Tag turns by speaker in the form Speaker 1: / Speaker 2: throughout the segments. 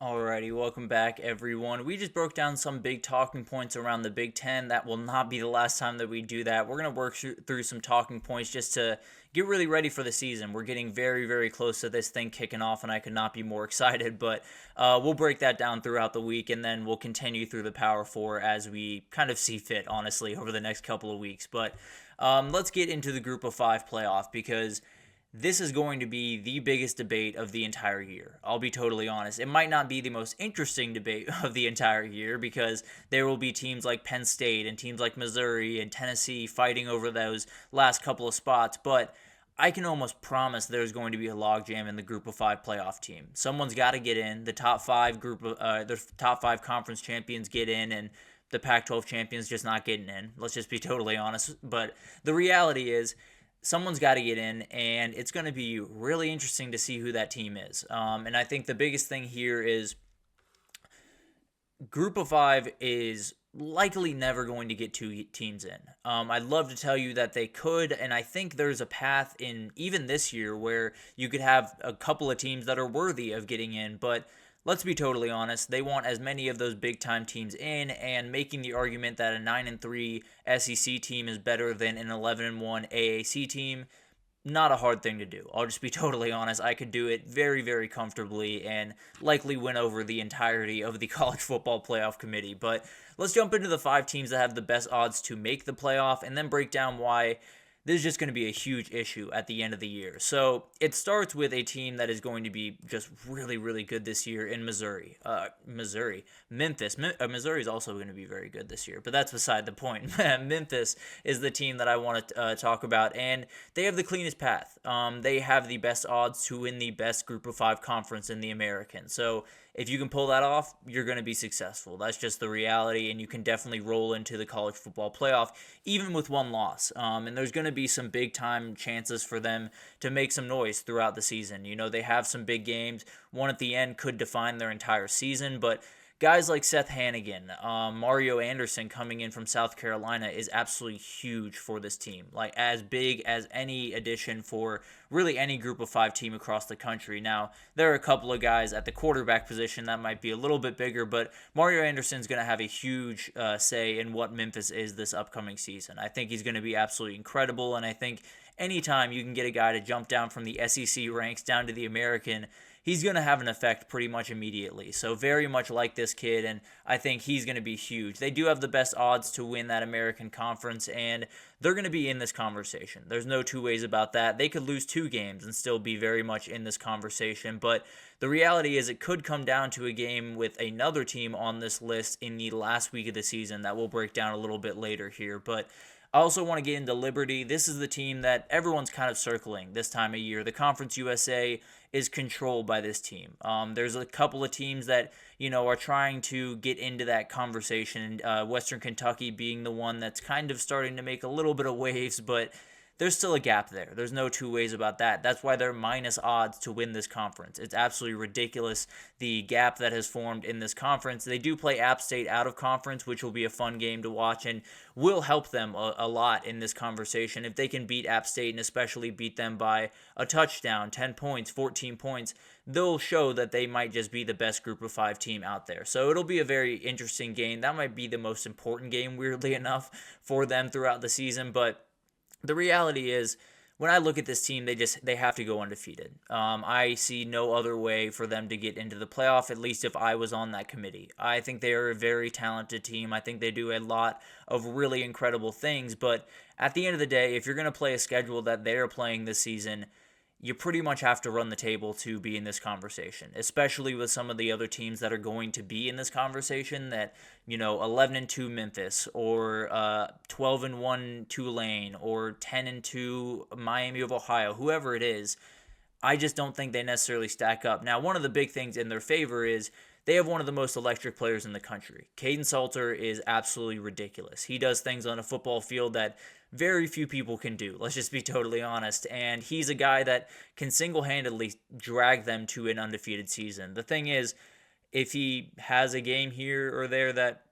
Speaker 1: Alrighty, welcome back, everyone. We just broke down some big talking points around the Big Ten. That will not be the last time that we do that. We're going to work through some talking points just to get really ready for the season. We're getting very, very close to this thing kicking off, and I could not be more excited. But we'll break that down throughout the week, and then we'll continue through the Power Four as we kind of see fit, honestly, over the next couple of weeks. But let's get into the Group of Five playoff because this is going to be the biggest debate of the entire year. I'll be totally honest. It might not be the most interesting debate of the entire year because there will be teams like Penn State and teams like Missouri and Tennessee fighting over those last couple of spots, but I can almost promise there's going to be a logjam in the Group of Five playoff team. Someone's got to get in. The top five the top five conference champions get in, and the Pac-12 champions just not getting in. Let's just be totally honest. But the reality is, someone's got to get in, and it's going to be really interesting to see who that team is. And I think the biggest thing here is Group of Five is likely never going to get two teams in. I'd love to tell you that they could, and I think there's a path in even this year where you could have a couple of teams that are worthy of getting in, but let's be totally honest, they want as many of those big time teams in, and making the argument that a 9-3 SEC team is better than an 11-1 AAC team, not a hard thing to do. I'll just be totally honest. I could do it very, very comfortably and likely win over the entirety of the college football playoff committee. But let's jump into the five teams that have the best odds to make the playoff and then break down why this is just going to be a huge issue at the end of the year. So it starts with a team that is going to be just really, really good this year in Missouri. Memphis. Missouri is also going to be very good this year, but that's beside the point. Memphis is the team that I want to talk about, and they have the cleanest path. They have the best odds to win the best Group of Five conference in the American. So if you can pull that off, you're going to be successful. That's just the reality, and you can definitely roll into the college football playoff, even with one loss. And there's going to be some big-time chances for them to make some noise throughout the season. You know, they have some big games. One at the end could define their entire season, but guys like Seth Hannigan, Mario Anderson coming in from South Carolina is absolutely huge for this team. Like, as big as any addition for really any Group of Five team across the country. Now, there are a couple of guys at the quarterback position that might be a little bit bigger, but Mario Anderson's going to have a huge say in what Memphis is this upcoming season. I think he's going to be absolutely incredible, and I think anytime you can get a guy to jump down from the SEC ranks down to the American, he's going to have an effect pretty much immediately. So very much like this kid, and I think he's going to be huge. They do have the best odds to win that American Conference, and they're going to be in this conversation. There's no two ways about that. They could lose two games and still be very much in this conversation, but the reality is it could come down to a game with another team on this list in the last week of the season that we'll break down a little bit later here, but I also want to get into Liberty. This is the team that everyone's kind of circling this time of year. The Conference USA is controlled by this team. There's a couple of teams that, are trying to get into that conversation. Western Kentucky being the one that's kind of starting to make a little bit of waves, but there's still a gap there. There's no two ways about that. That's why they're minus odds to win this conference. It's absolutely ridiculous, the gap that has formed in this conference. They do play App State out of conference, which will be a fun game to watch and will help them a lot in this conversation. If they can beat App State and especially beat them by a touchdown, 10 points, 14 points, they'll show that they might just be the best Group of Five team out there. So it'll be a very interesting game. That might be the most important game, weirdly enough, for them throughout the season, but the reality is, when I look at this team, they have to go undefeated. I see no other way for them to get into the playoff, at least if I was on that committee. I think they are a very talented team. I think they do a lot of really incredible things, but at the end of the day, if you're going to play a schedule that they're playing this season, you pretty much have to run the table to be in this conversation, especially with some of the other teams that are going to be in this conversation that, 11-2 Memphis or 12-1 Tulane or 10-2 Miami of Ohio, whoever it is. I just don't think they necessarily stack up. Now, one of the big things in their favor is they have one of the most electric players in the country. Caden Salter is absolutely ridiculous. He does things on a football field that very few people can do. Let's just be totally honest. And he's a guy that can single-handedly drag them to an undefeated season. The thing is, if he has a game here or there that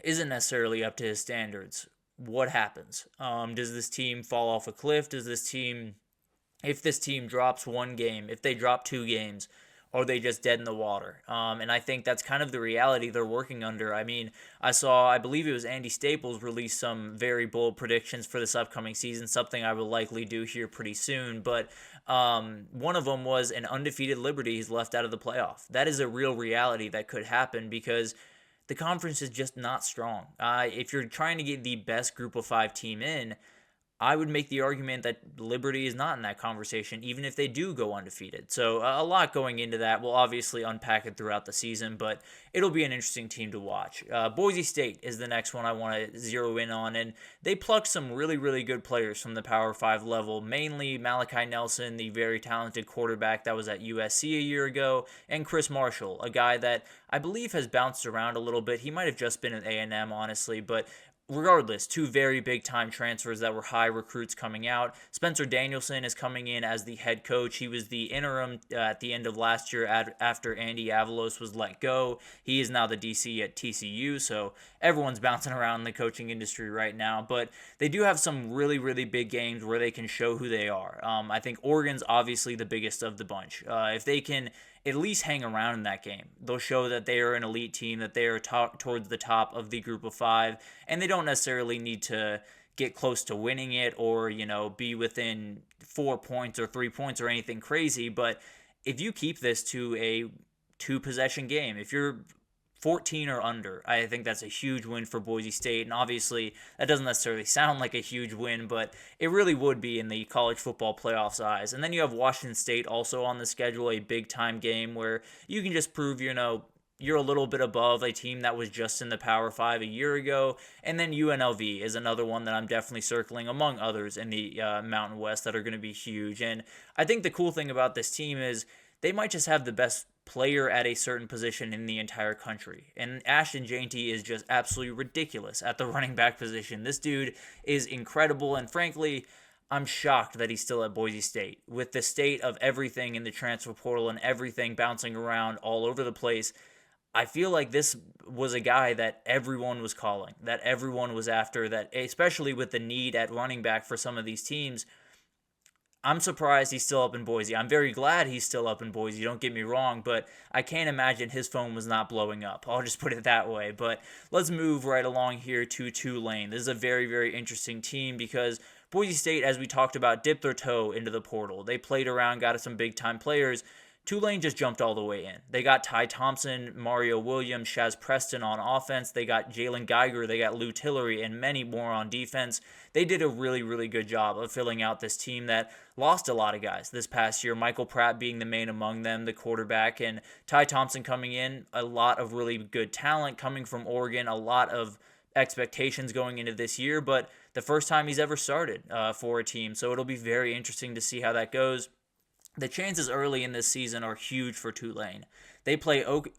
Speaker 1: isn't necessarily up to his standards, what happens? Does this team fall off a cliff? If this team drops one game, if they drop two games, or are they just dead in the water? And I think that's kind of the reality they're working under. I mean, I believe it was Andy Staples released some very bold predictions for this upcoming season, something I will likely do here pretty soon. But one of them was an undefeated Liberty is left out of the playoff. That is a real reality that could happen because the conference is just not strong. If you're trying to get the best group of 5 team in, I would make the argument that Liberty is not in that conversation, even if they do go undefeated. So a lot going into that. We'll obviously unpack it throughout the season, but it'll be an interesting team to watch. Boise State is the next one I want to zero in on, and they plucked some really, really good players from the Power 5 level, mainly Malachi Nelson, the very talented quarterback that was at USC a year ago, and Chris Marshall, a guy that I believe has bounced around a little bit. He might have just been at A&M, honestly, but regardless, 2 very big time transfers that were high recruits coming out. Spencer Danielson is coming in as the head coach. He was the interim at the end of last year after Andy Avalos was let go. He is now the DC at TCU, so everyone's bouncing around in the coaching industry right now. But they do have some really, really big games where they can show who they are. I think Oregon's obviously the biggest of the bunch. If they can at least hang around in that game, they'll show that they are an elite team, that they are towards the top of the group of 5, and they don't necessarily need to get close to winning it or, be within 4 points or 3 points or anything crazy. But if you keep this to a 2-possession game, if you're 14 or under, I think that's a huge win for Boise State. And obviously, that doesn't necessarily sound like a huge win, but it really would be in the college football playoffs eyes. And then you have Washington State also on the schedule, a big-time game where you can just prove, you're a little bit above a team that was just in the Power 5 a year ago. And then UNLV is another one that I'm definitely circling among others in the Mountain West that are going to be huge. And I think the cool thing about this team is they might just have the best player at a certain position in the entire country. And Ashton Jeanty is just absolutely ridiculous at the running back position. This dude is incredible, and frankly, I'm shocked that he's still at Boise State. With the state of everything in the transfer portal and everything bouncing around all over the place, I feel like this was a guy that everyone was calling, that everyone was after, that especially with the need at running back for some of these teams. I'm surprised he's still up in Boise. I'm very glad he's still up in Boise, don't get me wrong, but I can't imagine his phone was not blowing up. I'll just put it that way. But let's move right along here to Tulane. This is a very, very interesting team because Boise State, as we talked about, dipped their toe into the portal. They played around, got some big-time players. Tulane just jumped all the way in. They got Ty Thompson, Mario Williams, Shaz Preston on offense. They got Jalen Geiger. They got Lou Tillery and many more on defense. They did a really, really good job of filling out this team that lost a lot of guys this past year. Michael Pratt being the main among them, the quarterback, and Ty Thompson coming in. A lot of really good talent coming from Oregon. A lot of expectations going into this year, but the first time he's ever started for a team. So it'll be very interesting to see how that goes. The chances early in this season are huge for Tulane. They play Oklahoma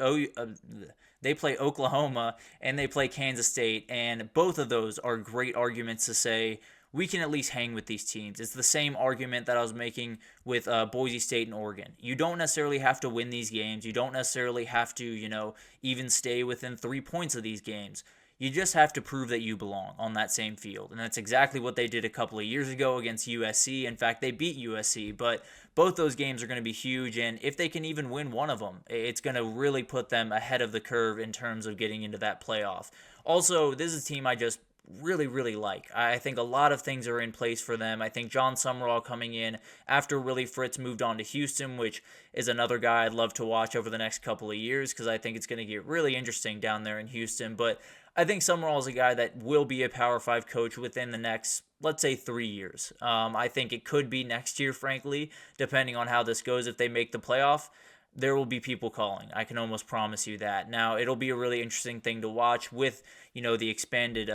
Speaker 1: and they play Kansas State, and both of those are great arguments to say we can at least hang with these teams. It's the same argument that I was making with Boise State and Oregon. You don't necessarily have to win these games. You don't necessarily have to, even stay within 3 points of these games. You just have to prove that you belong on that same field. And that's exactly what they did a couple of years ago against USC. In fact, they beat USC, but both those games are going to be huge. And if they can even win one of them, it's going to really put them ahead of the curve in terms of getting into that playoff. Also, this is a team I just really, really like. I think a lot of things are in place for them. I think John Summerall coming in after Willie Fritz moved on to Houston, which is another guy I'd love to watch over the next couple of years because I think it's going to get really interesting down there in Houston. But I think Summerall is a guy that will be a Power 5 coach within the next, let's say, 3 years. I think it could be next year, frankly, depending on how this goes. If they make the playoff, there will be people calling. I can almost promise you that. Now, it'll be a really interesting thing to watch with, the expanded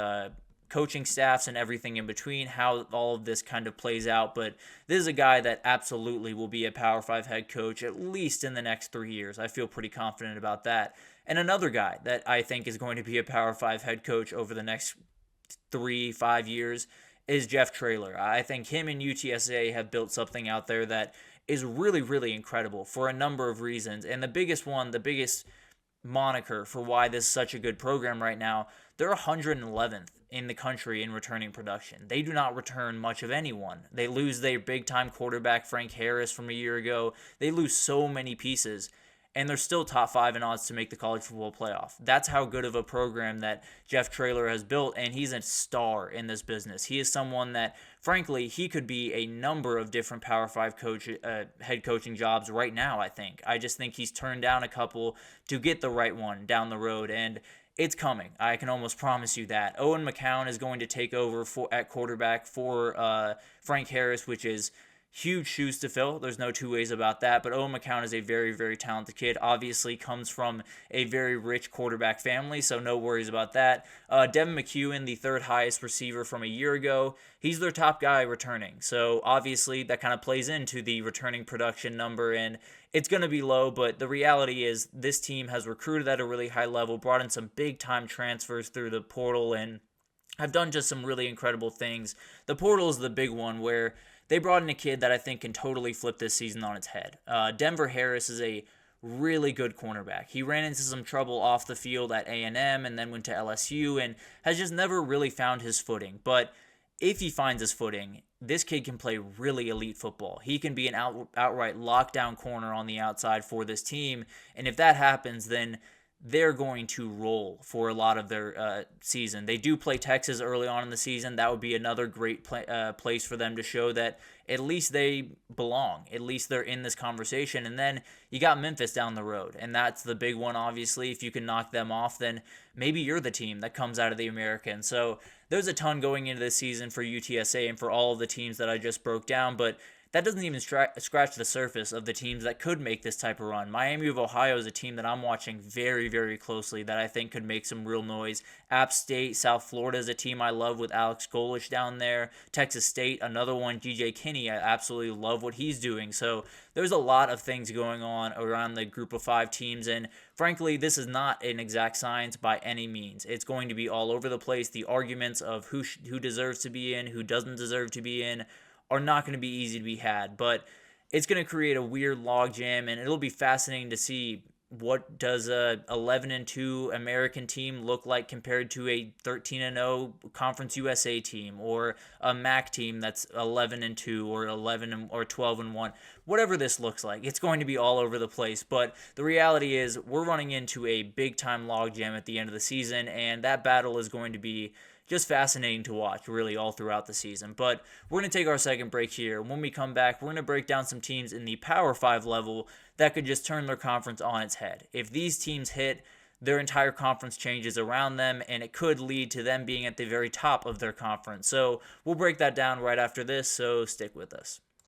Speaker 1: coaching staffs and everything in between, how all of this kind of plays out. But this is a guy that absolutely will be a Power 5 head coach at least in the next 3 years. I feel pretty confident about that. And another guy that I think is going to be a Power 5 head coach over the next 3-5 years is Jeff Traylor. I think him and UTSA have built something out there that is really, really incredible for a number of reasons. And the biggest moniker for why this is such a good program right now, they're 111th in the country in returning production. They do not return much of anyone. They lose their big-time quarterback, Frank Harris, from a year ago. They lose so many pieces. and they're still top 5 in odds to make the college football playoff. That's how good of a program that Jeff Traylor has built, and he's a star in this business. He is someone that, frankly, he could be a number of different Power 5 head coaching jobs right now, I think. I just think he's turned down a couple to get the right one down the road, and it's coming. I can almost promise you that. Owen McCown is going to take over at quarterback for Frank Harris, which is huge shoes to fill. There's no two ways about that. But Owen McCown is a very, very talented kid. Obviously comes from a very rich quarterback family, so no worries about that. Devin McEwen, the third highest receiver from a year ago, he's their top guy returning. So obviously that kind of plays into the returning production number, and it's going to be low, but the reality is this team has recruited at a really high level, brought in some big-time transfers through the portal, and have done just some really incredible things. The portal is the big one where they brought in a kid that I think can totally flip this season on its head. Denver Harris is a really good cornerback. He ran into some trouble off the field at A&M and then went to LSU and has just never really found his footing. But if he finds his footing, this kid can play really elite football. He can be an outright lockdown corner on the outside for this team. And if that happens, then they're going to roll for a lot of their season. They do play Texas early on in the season. That would be another great place for them to show that at least they belong. At least they're in this conversation. And then you got Memphis down the road, and that's the big one, obviously. If you can knock them off, then maybe you're the team that comes out of the American. So there's a ton going into this season for UTSA and for all of the teams that I just broke down, but that doesn't even scratch the surface of the teams that could make this type of run. Miami of Ohio is a team that I'm watching very, very closely that I think could make some real noise. App State, South Florida is a team I love with Alex Golesh down there. Texas State, another one, DJ Kinney, I absolutely love what he's doing. So there's a lot of things going on around the group of 5 teams, and frankly, this is not an exact science by any means. It's going to be all over the place. The arguments of who deserves to be in, who doesn't deserve to be in, are not going to be easy to be had, but it's going to create a weird logjam, and it'll be fascinating to see what does a 11-2 American team look like compared to a 13-0 Conference USA team, or a MAC team that's 11-2 or 11 or 12-1. Whatever this looks like, it's going to be all over the place. But the reality is, we're running into a big time logjam at the end of the season, and that battle is going to be just fascinating to watch, really, all throughout the season. But we're going to take our second break here. When we come back, we're going to break down some teams in the Power 5 level that could just turn their conference on its head. If these teams hit, their entire conference changes around them, and it could lead to them being at the very top of their conference. So we'll break that down right after this, so stick with us.